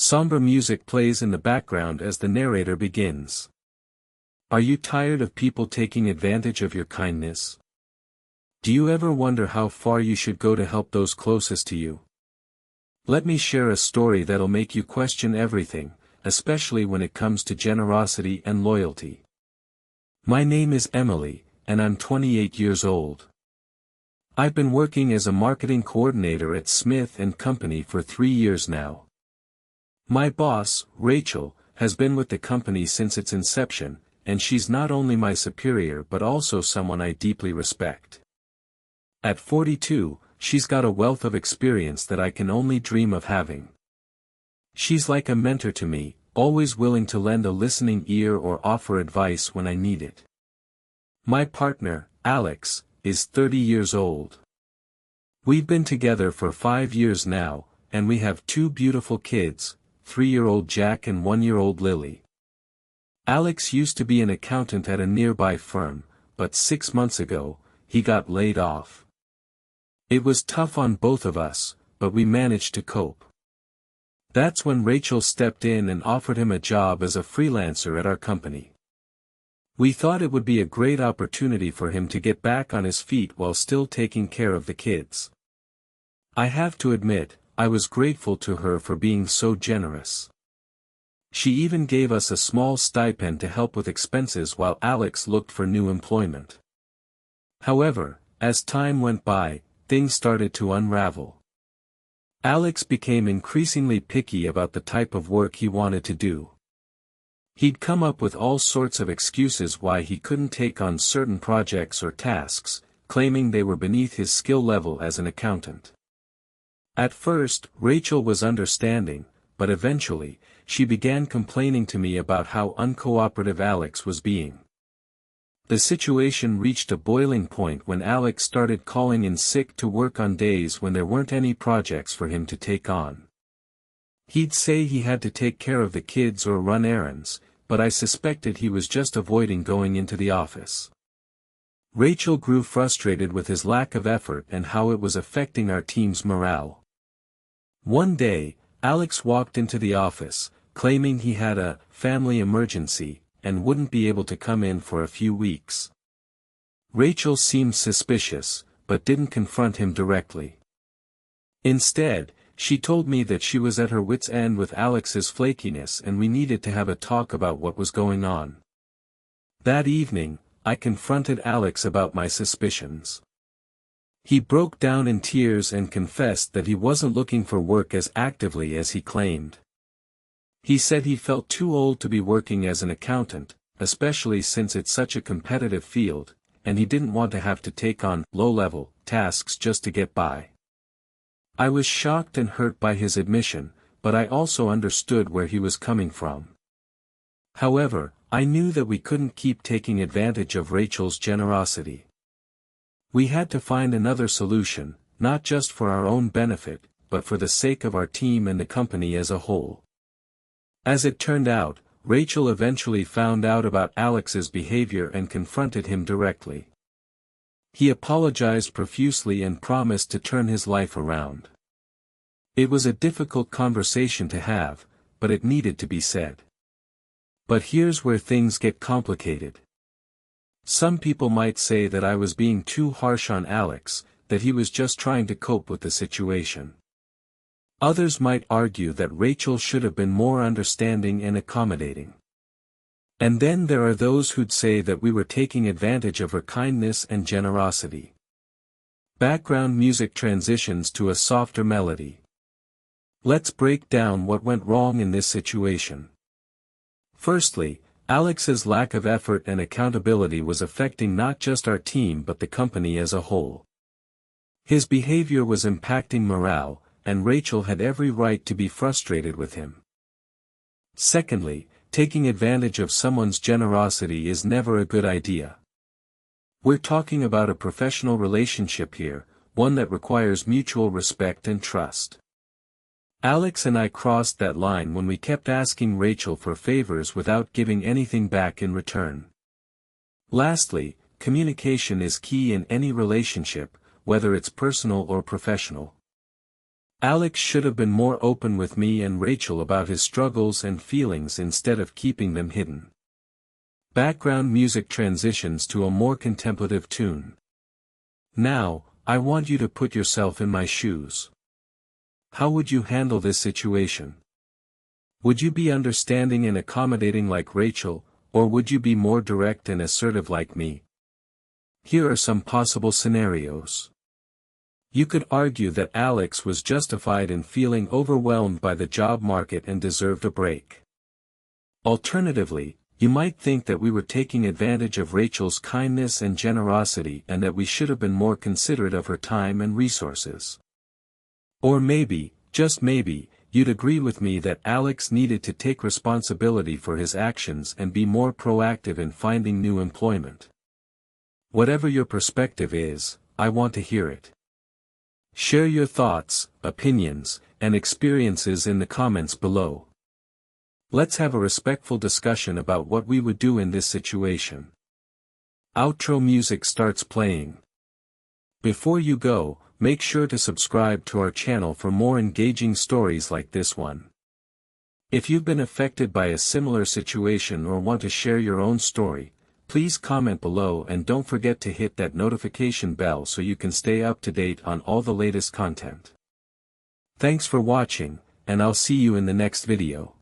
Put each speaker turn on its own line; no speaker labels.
Somber music plays in the background as the narrator begins. Are you tired of people taking advantage of your kindness? Do you ever wonder how far you should go to help those closest to you? Let me share a story that'll make you question everything, especially when it comes to generosity and loyalty. My name is Emily, and I'm 28 years old. I've been working as a marketing coordinator at Smith & Company for 3 years now. My boss, Rachel, has been with the company since its inception, and she's not only my superior but also someone I deeply respect. At 42, she's got a wealth of experience that I can only dream of having. She's like a mentor to me, always willing to lend a listening ear or offer advice when I need it. My partner, Alex, is 30 years old. We've been together for 5 years now, and we have 2 beautiful kids, 3-year-old Jack and 1-year-old Lily. Alex used to be an accountant at a nearby firm, but 6 months ago, he got laid off. It was tough on both of us, but we managed to cope. That's when Rachel stepped in and offered him a job as a freelancer at our company. We thought it would be a great opportunity for him to get back on his feet while still taking care of the kids. I have to admit, I was grateful to her for being so generous. She even gave us a small stipend to help with expenses while Alex looked for new employment. However, as time went by, things started to unravel. Alex became increasingly picky about the type of work he wanted to do. He'd come up with all sorts of excuses why he couldn't take on certain projects or tasks, claiming they were beneath his skill level as an accountant. At first, Rachel was understanding, but eventually, she began complaining to me about how uncooperative Alex was being. The situation reached a boiling point when Alex started calling in sick to work on days when there weren't any projects for him to take on. He'd say he had to take care of the kids or run errands, but I suspected he was just avoiding going into the office. Rachel grew frustrated with his lack of effort and how it was affecting our team's morale. One day, Alex walked into the office, claiming he had a family emergency, and wouldn't be able to come in for a few weeks. Rachel seemed suspicious, but didn't confront him directly. Instead, she told me that she was at her wit's end with Alex's flakiness and we needed to have a talk about what was going on. That evening, I confronted Alex about my suspicions. He broke down in tears and confessed that he wasn't looking for work as actively as he claimed. He said he felt too old to be working as an accountant, especially since it's such a competitive field, and he didn't want to have to take on low-level tasks just to get by. I was shocked and hurt by his admission, but I also understood where he was coming from. However, I knew that we couldn't keep taking advantage of Rachel's generosity. We had to find another solution, not just for our own benefit, but for the sake of our team and the company as a whole. As it turned out, Rachel eventually found out about Alex's behavior and confronted him directly. He apologized profusely and promised to turn his life around. It was a difficult conversation to have, but it needed to be said. But here's where things get complicated. Some people might say that I was being too harsh on Alex, that he was just trying to cope with the situation. Others might argue that Rachel should have been more understanding and accommodating. And then there are those who'd say that we were taking advantage of her kindness and generosity. Background music transitions to a softer melody. Let's break down what went wrong in this situation. Firstly, Alex's lack of effort and accountability was affecting not just our team but the company as a whole. His behavior was impacting morale, and Rachel had every right to be frustrated with him. Secondly, taking advantage of someone's generosity is never a good idea. We're talking about a professional relationship here, one that requires mutual respect and trust. Alex and I crossed that line when we kept asking Rachel for favors without giving anything back in return. Lastly, communication is key in any relationship, whether it's personal or professional. Alex should have been more open with me and Rachel about his struggles and feelings instead of keeping them hidden. Background music transitions to a more contemplative tune. Now, I want you to put yourself in my shoes. How would you handle this situation? Would you be understanding and accommodating like Rachel, or would you be more direct and assertive like me? Here are some possible scenarios. You could argue that Alex was justified in feeling overwhelmed by the job market and deserved a break. Alternatively, you might think that we were taking advantage of Rachel's kindness and generosity and that we should have been more considerate of her time and resources. Or maybe, just maybe, you'd agree with me that Alex needed to take responsibility for his actions and be more proactive in finding new employment. Whatever your perspective is, I want to hear it. Share your thoughts, opinions, and experiences in the comments below. Let's have a respectful discussion about what we would do in this situation. Outro music starts playing. Before you go, make sure to subscribe to our channel for more engaging stories like this one. If you've been affected by a similar situation or want to share your own story, please comment below and don't forget to hit that notification bell so you can stay up to date on all the latest content. Thanks for watching, and I'll see you in the next video.